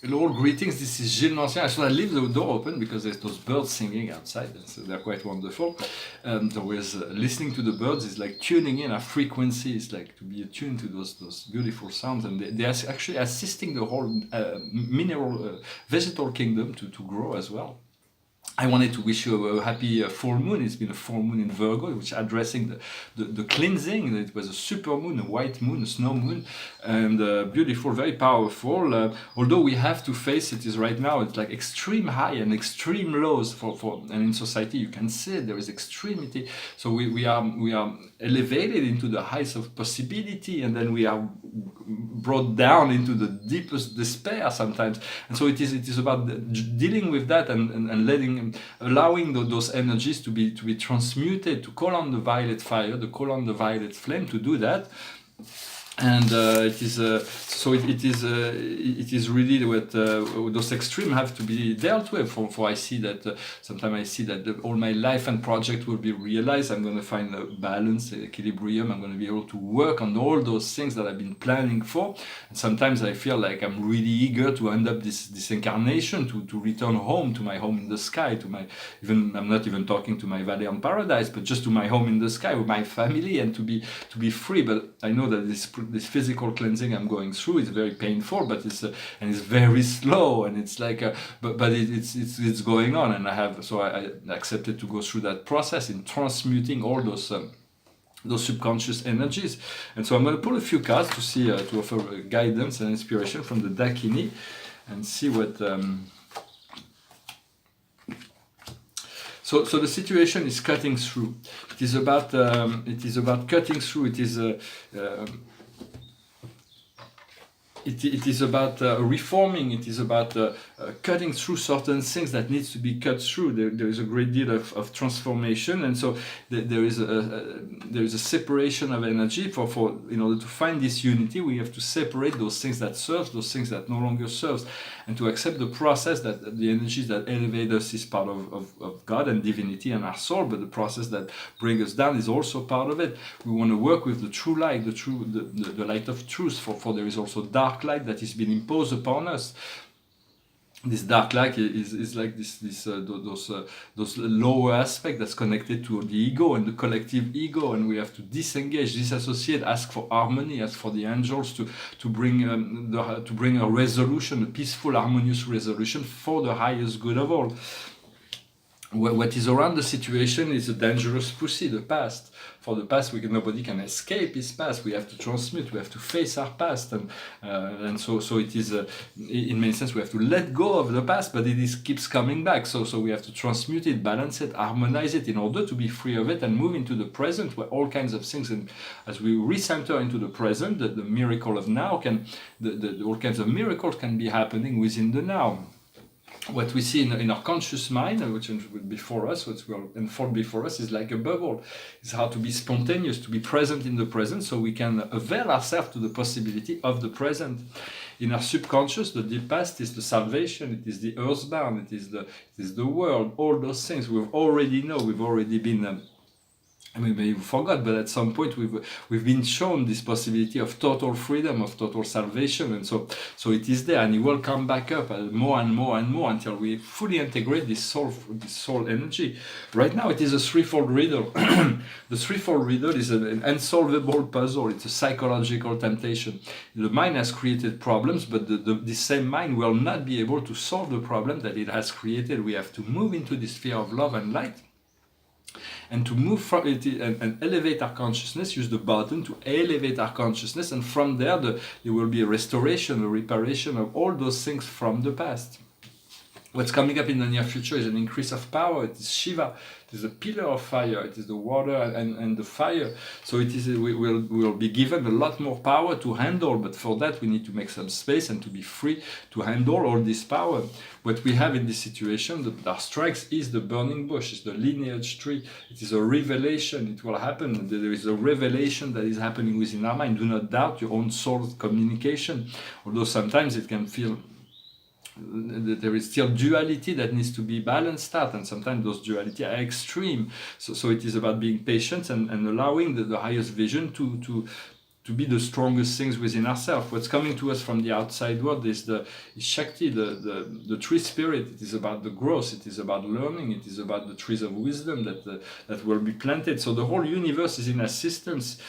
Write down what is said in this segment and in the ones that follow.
Hello, greetings. This is Gilles Lancien. I should I leave the door open because there's those birds singing outside, so they're quite wonderful. Always listening to the birds is like tuning in a frequency. It's like to be attuned to those beautiful sounds, and they are actually assisting the whole vegetal kingdom to grow as well. I wanted to wish you a happy full moon. It's been a full moon in Virgo, which addressing the cleansing. It was a super moon, a white moon, a snow moon, and beautiful, very powerful. Although we have to face it is right now, it's like extreme high and extreme lows and in society you can see it, there is extremity. So we are elevated into the heights of possibility, and then we are brought down into the deepest despair sometimes. And so it is about dealing with that and allowing those energies to be transmuted, to call on the violet fire, to call on the violet flame, to do that. And it is really what those extremes have to be dealt with. For I see that sometimes I see that all my life and project will be realized. I'm going to find a balance, equilibrium. I'm going to be able to work on all those things that I've been planning for. And sometimes I feel like I'm really eager to end up this incarnation, to return home, to my home in the sky, I'm not even talking to my valley on paradise, but just to my home in the sky with my family, and to be free. But I know that this physical cleansing I'm going through is very painful, but it's very slow, and it's like but it's going on, and I accepted to go through that process in transmuting all those subconscious energies. And so I'm going to pull a few cards to see to offer guidance and inspiration from the Dakini, and see what So the situation is cutting through. It is about cutting through. It is about reforming. It is about cutting through certain things that needs to be cut through. There is a great deal of transformation, and so there is a separation of energy. For in order to find this unity, we have to separate those things that serve, those things that no longer serves, and to accept the process that the energies that elevate us is part of God and divinity and our soul, but the process that brings us down is also part of it. We want to work with the true light, the light of truth. For there is also dark light that is being imposed upon us. This dark light is like those lower aspect that's connected to the ego and the collective ego, and we have to disengage, disassociate, ask for harmony, ask for the angels to bring a resolution, a peaceful, harmonious resolution for the highest good of all. What is around the situation is a dangerous pussy, the past. For the past, nobody can escape his past. We have to transmute, we have to face our past, and so it is in many sense we have to let go of the past, but it keeps coming back. So we have to transmute it, balance it, harmonize it in order to be free of it and move into the present, where all kinds of things. And as we recenter into the present, the miracle of now all kinds of miracles can be happening within the now. What we see in our conscious mind, which is before us, what will unfold before us, is like a bubble. It's how to be spontaneous, to be present in the present, so we can avail ourselves to the possibility of the present. In our subconscious, the deep past is the salvation, it is the earthbound, it is the world, all those things we've already been. Maybe we forgot, but at some point we've been shown this possibility of total freedom, of total salvation, and so it is there, and it will come back up more and more and more until we fully integrate this soul energy. Right now, it is a threefold riddle. The threefold riddle is an unsolvable puzzle. It's a psychological temptation. The mind has created problems, but the same mind will not be able to solve the problem that it has created. We have to move into this sphere of love and light, and to move from it and elevate our consciousness, use the button to elevate our consciousness, and from there there will be a restoration, a reparation of all those things from the past. What's coming up in the near future is an increase of power. It is Shiva. It is a pillar of fire. It is the water and the fire. So it is. We will be given a lot more power to handle. But for that, we need to make some space and to be free to handle all this power. What we have in this situation, our strength is the burning bush, is the lineage tree. It is a revelation. It will happen. There is a revelation that is happening within our mind. Do not doubt your own soul's communication. Although sometimes it can feel there is still duality that needs to be balanced out, and sometimes those duality are extreme. So it is about being patient and allowing the highest vision to to be the strongest things within ourselves. What's coming to us from the outside world is Shakti, the tree spirit. It is about the growth, it is about learning, it is about the trees of wisdom that will be planted. So the whole universe is in assistance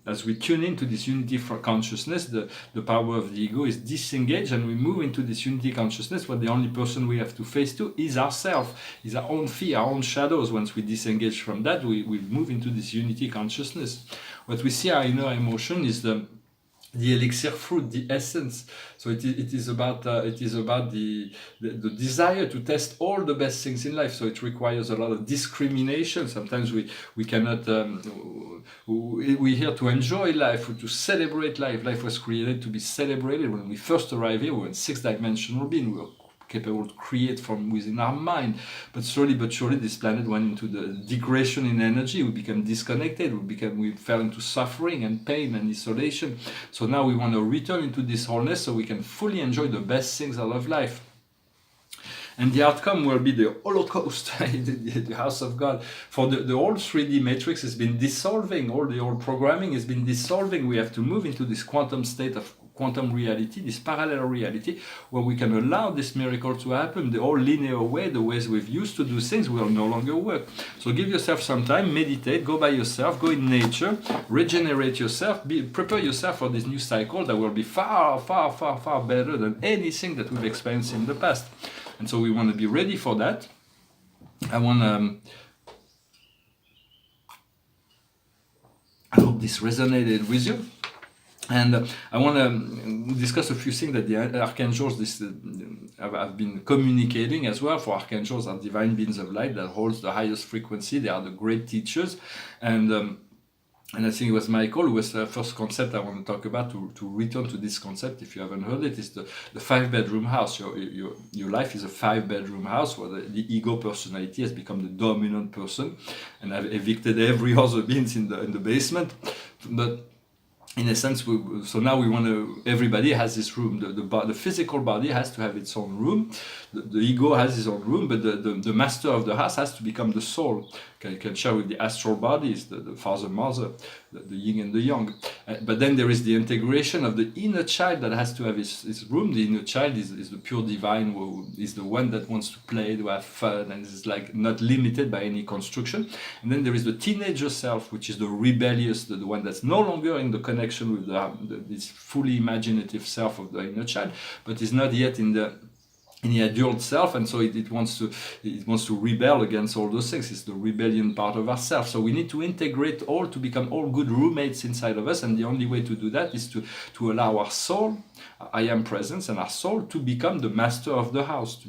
as we tune into this unity for consciousness. The power of the ego is disengaged, and we move into this unity consciousness where the only person we have to face to is ourselves, is our own fear, our own shadows. Once we disengage from that, we move into this unity consciousness. What we see our inner emotion is the elixir fruit, the essence. So it is about the desire to test all the best things in life. So it requires a lot of discrimination. Sometimes we cannot. We're here to enjoy life, to celebrate life. Life was created to be celebrated. When we first arrived here, we were a six-dimensional being. We were capable to create from within our mind, but slowly but surely this planet went into the degradation in energy. We became disconnected, we fell into suffering and pain and isolation. So now we want to return into this wholeness so we can fully enjoy the best things out of life. And the outcome will be the Holocaust, the house of God. For the old 3D matrix has been dissolving, all the old programming has been dissolving. We have to move into this quantum state of quantum reality, this parallel reality, where we can allow this miracle to happen. The old linear way, the ways we've used to do things, will no longer work. So give yourself some time, meditate, go by yourself, go in nature, regenerate yourself, prepare yourself for this new cycle that will be far, far, far, far better than anything that we've experienced in the past. And so we want to be ready for that. I hope this resonated with you. And I want to discuss a few things that the archangels have been communicating as well. For archangels are divine beings of light that holds the highest frequency. They are the great teachers. And I think it was Michael who was the first concept I want to talk about, to return to this concept. If you haven't heard it, is the 5-bedroom house. Your life is a 5-bedroom house where the ego personality has become the dominant person and have evicted every other beings in the basement. But in a sense, so now we want to. Everybody has this room. The physical body has to have its own room. The ego has its own room, but the master of the house has to become the soul. You can share with the astral bodies, the father, mother, the yin and the yang. But then there is the integration of the inner child that has to have his room. The inner child is the pure divine, who is the one that wants to play, to have fun, and is like not limited by any construction. And then there is the teenager self, which is the rebellious, the one that's no longer in the connection with this fully imaginative self of the inner child, but is not yet in the adult self, and so it wants to rebel against all those things. It's the rebellion part of ourselves. So we need to integrate all to become all good roommates inside of us, and the only way to do that is to allow our soul, I am presence, and our soul to become the master of the house,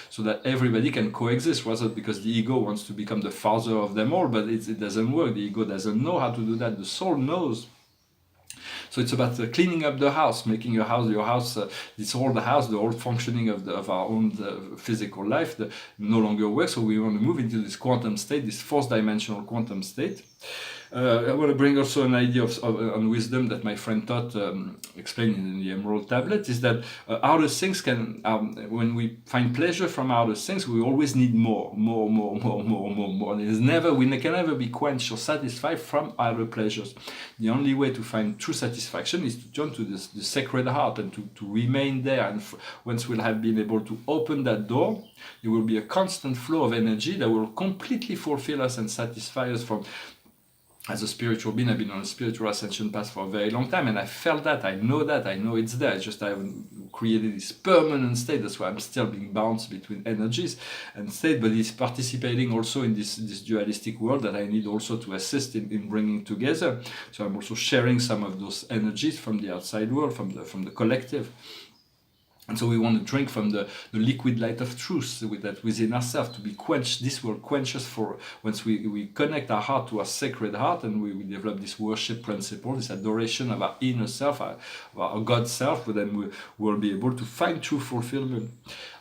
so that everybody can coexist, rather because the ego wants to become the father of them all, but it doesn't work. The ego doesn't know how to do that. The soul knows. So it's about cleaning up the house, making your house, the whole functioning of our own physical life no longer works. So we want to move into this quantum state, this fourth dimensional quantum state. I want to bring also an idea on wisdom that my friend Todd explained in the Emerald Tablet, is that outer things can, when we find pleasure from outer things, we always need more. We can never be quenched or satisfied from outer pleasures. The only way to find true satisfaction is to turn to the sacred heart and to remain there. And once we'll have been able to open that door, there will be a constant flow of energy that will completely fulfill us and satisfy us from. As a spiritual being, I've been on a spiritual ascension path for a very long time, and I felt that, I know it's there. It's just I haven't created this permanent state. That's why I'm still being bounced between energies and state, but it's participating also in this dualistic world that I need also to assist in bringing together. So I'm also sharing some of those energies from the outside world, from the collective. And so we want to drink from the liquid light of truth that within ourselves, to be quenched. This will quench us for once we connect our heart to our sacred heart, and we develop this worship principle, this adoration of our inner self, our God self, then we will be able to find true fulfillment.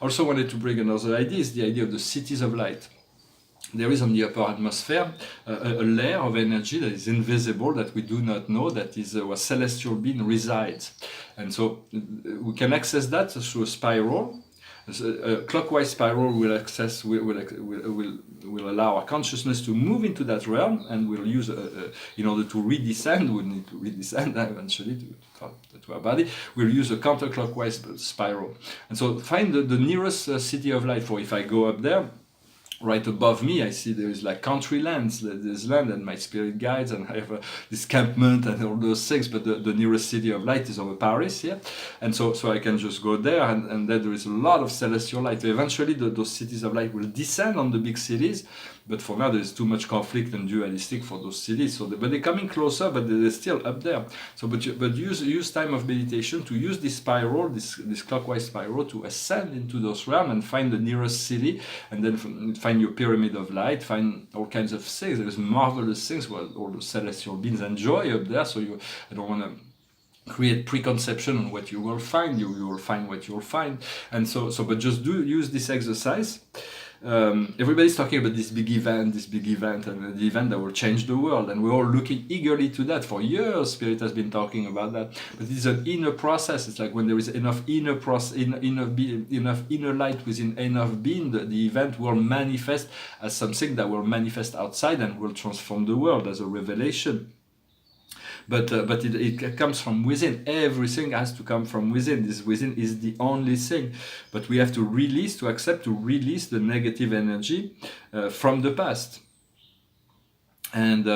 I also wanted to bring another idea, is the idea of the cities of light. There is on the upper atmosphere a layer of energy that is invisible, that we do not know, that is where celestial being resides. And so we can access that through a spiral. A clockwise spiral will allow our consciousness to move into that realm, and we'll use in order to redescend. We need to redescend eventually to our body. We'll use a counterclockwise spiral, and so find the nearest city of light. For if I go up there, right above me, I see there is like country lands. There's land and my spirit guides, and I have this campment and all those things. But the nearest city of light is over Paris, yeah. And so I can just go there, and then there is a lot of celestial light. Eventually, those cities of light will descend on the big cities. But for now, there is too much conflict and dualistic for those cities. So, but they're coming closer, but they're still up there. So, but use time of meditation to use this spiral, this clockwise spiral, to ascend into those realms and find the nearest city, and then find your pyramid of light, find all kinds of things. There's marvelous things where all the celestial beings enjoy up there. So I don't want to create preconception on what you will find. You will find what you will find, and but just use this exercise. Everybody's talking about this big event, and the event that will change the world, and we're all looking eagerly to that. For years, Spirit has been talking about that, but it's an inner process. It's like when there is enough inner light within enough being, the event will manifest as something that will manifest outside and will transform the world as a revelation. But it comes from within. Everything has to come from within. This within is the only thing. But we have to accept to release the negative energy from the past. And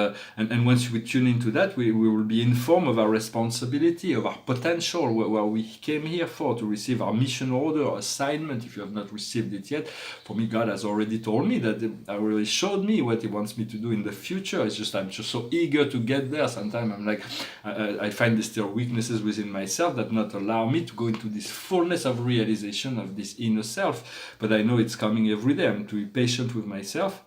once we tune into that, we will be informed of our responsibility, of our potential, where we came here for, to receive our mission order or assignment. If you have not received it yet, for me, God has already told me that, already showed me what He wants me to do in the future. It's just I'm just so eager to get there. Sometimes I'm like, I find there's still weaknesses within myself that not allow me to go into this fullness of realization of this inner self. But I know it's coming every day. I'm to be patient with myself.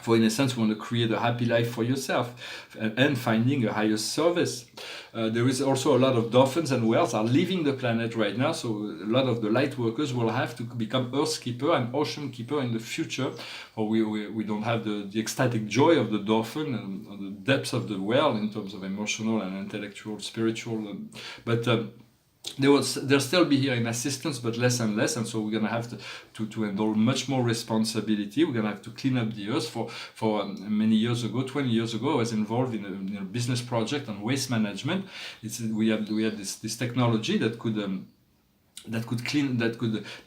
For in a sense, we want to create a happy life for yourself and finding a higher service. There is also a lot of dolphins and whales are leaving the planet right now. So a lot of the light workers will have to become earth keeper and ocean keeper in the future. Or we don't have the ecstatic joy of the dolphin and the depths of the whale in terms of emotional and intellectual, spiritual. They'll still be here in assistance, but less and less, and so we're gonna have to handle much more responsibility. We're gonna have to clean up the earth. For many years ago, 20 years ago, I was involved in a business project on waste management. We had this technology that could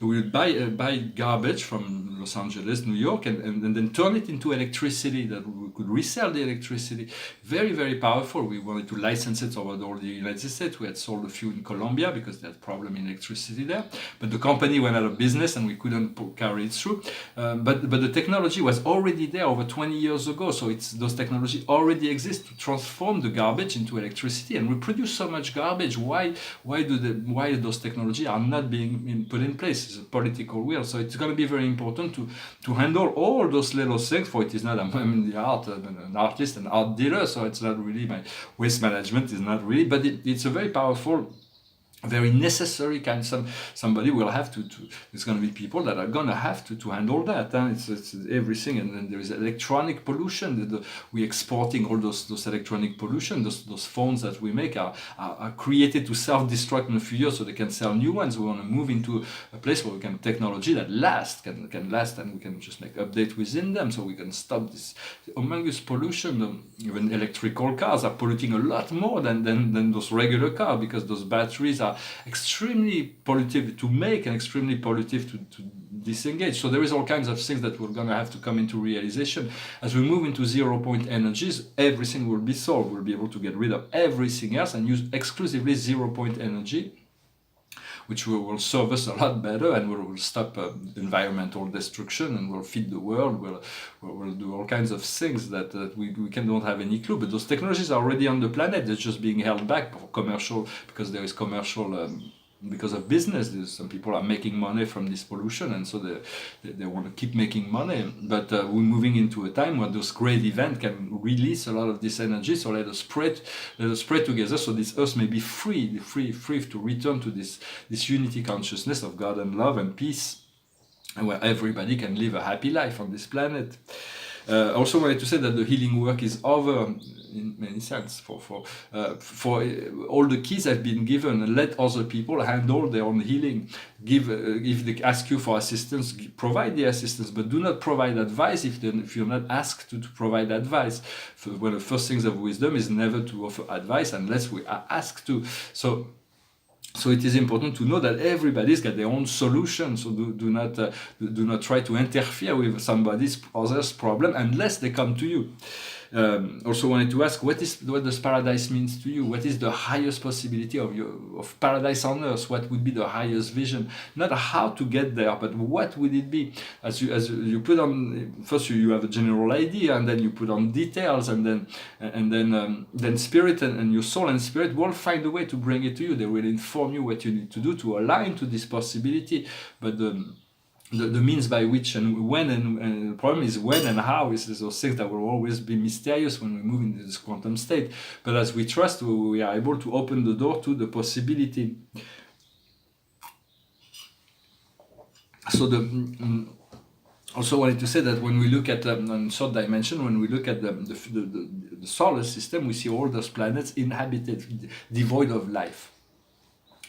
we would buy garbage from Los Angeles, New York, and then turn it into electricity, that we could resell the electricity. Very, very powerful. We wanted to license it over all the United States. We had sold a few in Colombia because they had problem in electricity there. But the company went out of business and we couldn't carry it through. But the technology was already there over 20 years ago. So those technology already exist to transform the garbage into electricity. And we produce so much garbage. Why those technology are not being put in place? It's a political will. So it's going to be very important to handle all those little things. For it is not, I'm in the art, an artist, an art dealer, so it's not really, my waste management is not really, but it's a very powerful, very necessary kind. Somebody will have to there's going to be people that are going to have to handle that. It's everything. And then there is electronic pollution. We're exporting all those electronic pollution. Those phones that we make are created to self-destruct in a few years so they can sell new ones. We want to move into a place where we can technology that can last, and we can just make update within them so we can stop this humongous pollution. Even electrical cars are polluting a lot more than those regular cars, because those batteries are extremely pollutive to make and extremely pollutive to disengage. So there is all kinds of things that we're going to have to come into realization. As we move into 0 point energies, everything will be solved. We'll be able to get rid of everything else and use exclusively 0 point energy, which will serve us a lot better, and will stop environmental destruction, and will feed the world. We'll do all kinds of things that we don't have any clue. But those technologies are already on the planet. They're just being held back for commercial, because there is commercial. Because of business, some people are making money from this pollution, and so they want to keep making money. But we're moving into a time where those great events can release a lot of this energy. So let us pray together, so this earth may be free to return to this unity consciousness of God and love and peace, and where everybody can live a happy life on this planet. Also wanted to say that the healing work is over in many sense. For all the keys have been given. Let other people handle their own healing. Give if they ask you for assistance, provide the assistance, but do not provide advice if you're not asked to provide advice. One of the first things of wisdom is never to offer advice unless we are asked to. So it is important to know that everybody's got their own solution. So do not try to interfere with other's problem unless they come to you. Also wanted to ask, what does paradise means to you? What is the highest possibility of paradise on earth? What would be the highest vision? Not how to get there, but what would it be? As you put on, first you have a general idea, and then you put on details, and then spirit and your soul and spirit will find a way to bring it to you. They will inform you what you need to do to align to this possibility. But the means by which and when, and the problem is when and how is those things that will always be mysterious when we move into this quantum state. But as we trust, we are able to open the door to the possibility. So also wanted to say that when we look at on third dimension, when we look at the solar system, we see all those planets inhabited, devoid of life.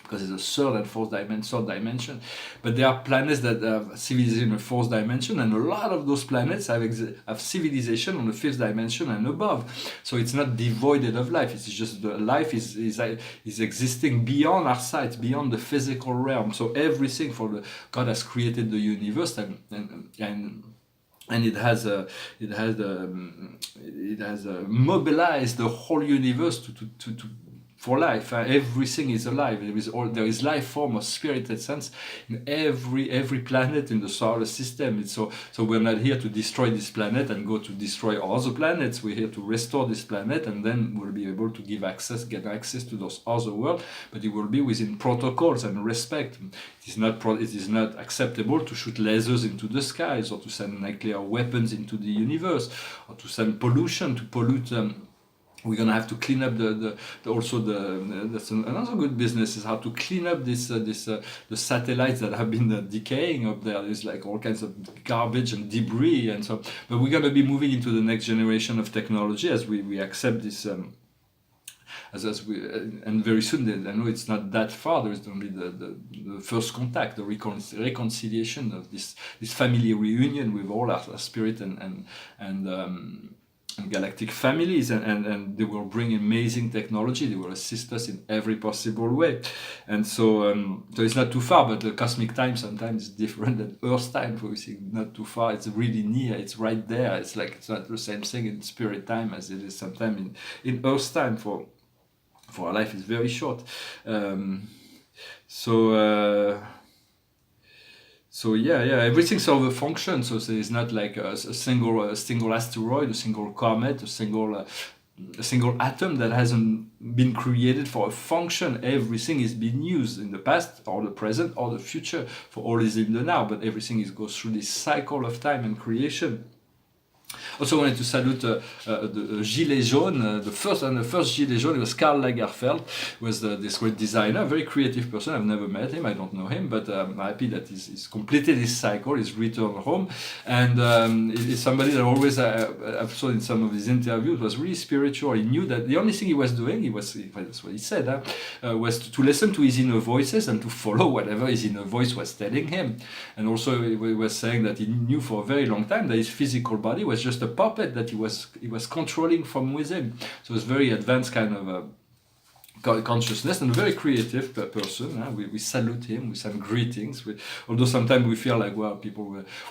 Because it's a third and fourth dimension. But there are planets that have civilization in the fourth dimension, and a lot of those planets have civilization on the fifth dimension and above. So it's not devoid of life. It's just the life is existing beyond our sight, beyond the physical realm. So everything God has created the universe and it has mobilized the whole universe to for life. Everything is alive. There is life form or spirited sense in every planet in the solar system. So we're not here to destroy this planet and go to destroy other planets. We're here to restore this planet, and then we'll be able to get access to those other worlds. But it will be within protocols and respect. It is not acceptable to shoot lasers into the skies, or to send nuclear weapons into the universe, or to send pollution to pollute. We're gonna have to clean up that's another good business, is how to clean up the satellites that have been decaying up there. There's like all kinds of garbage and debris, and so. But we're gonna be moving into the next generation of technology as we accept this. And very soon, I know it's not that far. There's going to be the first contact, the reconciliation of this family reunion with all our spirit and galactic families, and they will bring amazing technology. They will assist us in every possible way, and so it's not too far. But the cosmic time sometimes is different than Earth time. For we see not too far, it's really near. It's right there. It's not the same thing in spirit time as it is sometimes in Earth time. For our life is very short. So everything serves a function. So it's not like a single asteroid, a single comet, a single atom that hasn't been created for a function. Everything is being used in the past or the present or the future. For all is in the now, but everything goes through this cycle of time and creation. Also wanted to salute the Gilet Jaune, the first Gilet Jaune. It was Karl Lagerfeld, was this great designer, very creative person. I've never met him, I don't know him, but I'm happy that he's completed his cycle, he's returned home, and he's somebody that always I've saw in some of his interviews was really spiritual. He knew that the only thing he was doing, that's what he said, was to listen to his inner voices and to follow whatever his inner voice was telling him. And also he was saying that he knew for a very long time that his physical body was just a puppet that he was controlling from within. So it's very advanced kind of consciousness, and a very creative person. We salute him, we send greetings. Although sometimes we feel like, well,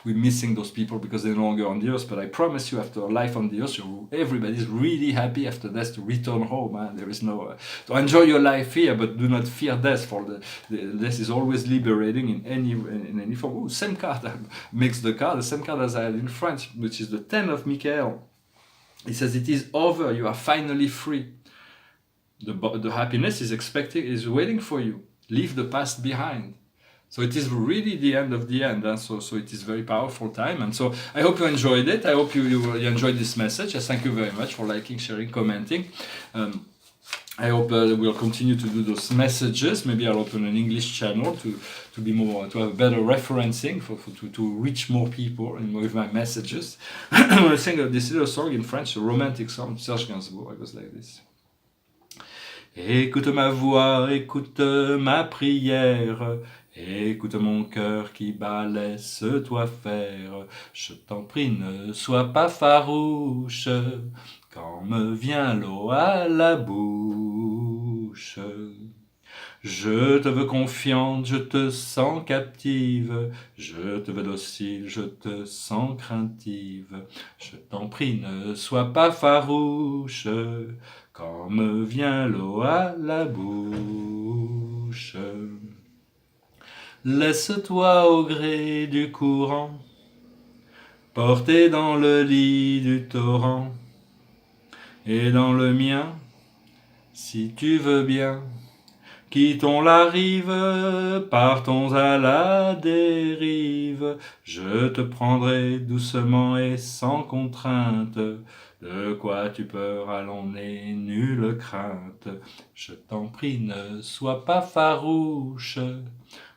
we're missing those people because they're no longer on the earth. But I promise you, after a life on the earth, everybody's really happy after death to return home. There is no to enjoy your life here, but do not fear death. For death is always liberating in any form. Ooh, same card makes the card, the same card as I had in French, which is the 10 of Michael. It says, "It is over. You are finally free. The happiness is waiting for you. Leave the past behind." So it is really the end of the end. So it is very powerful time. And so I hope you enjoyed it. I hope you enjoyed this message. I thank you very much for liking, sharing, commenting. I hope we'll continue to do those messages. Maybe I'll open an English channel to be more, to have better referencing to reach more people and with my messages. I'm going to sing this little song in French, a romantic song, Serge Gainsbourg. It goes like this. Écoute ma voix, écoute ma prière, écoute mon cœur qui bat, laisse-toi faire. Je t'en prie, ne sois pas farouche, quand me vient l'eau à la bouche. Je te veux confiante, je te sens captive, je te veux docile, je te sens craintive. Je t'en prie, ne sois pas farouche, quand me vient l'eau à la bouche. Laisse-toi au gré du courant, porter dans le lit du torrent, et dans le mien, si tu veux bien. Quittons la rive, partons à la dérive, je te prendrai doucement et sans contrainte, de quoi tu peur, allons n'aie nulle crainte. Je t'en prie, ne sois pas farouche,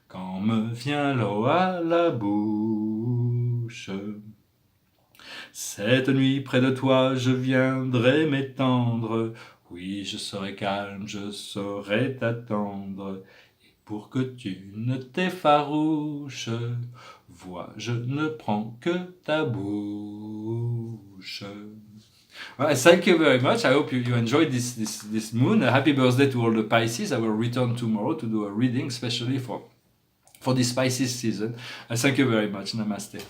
quand me vient l'eau à la bouche. Cette nuit près de toi, je viendrai m'étendre, oui, je serai calme, je saurai t'attendre, et pour que tu ne t'effarouches, vois, je ne prends que ta bouche. Well, thank you very much. I hope you enjoyed this moon. Happy birthday to all the Pisces. I will return tomorrow to do a reading, especially for this Pisces season. Thank you very much. Namaste.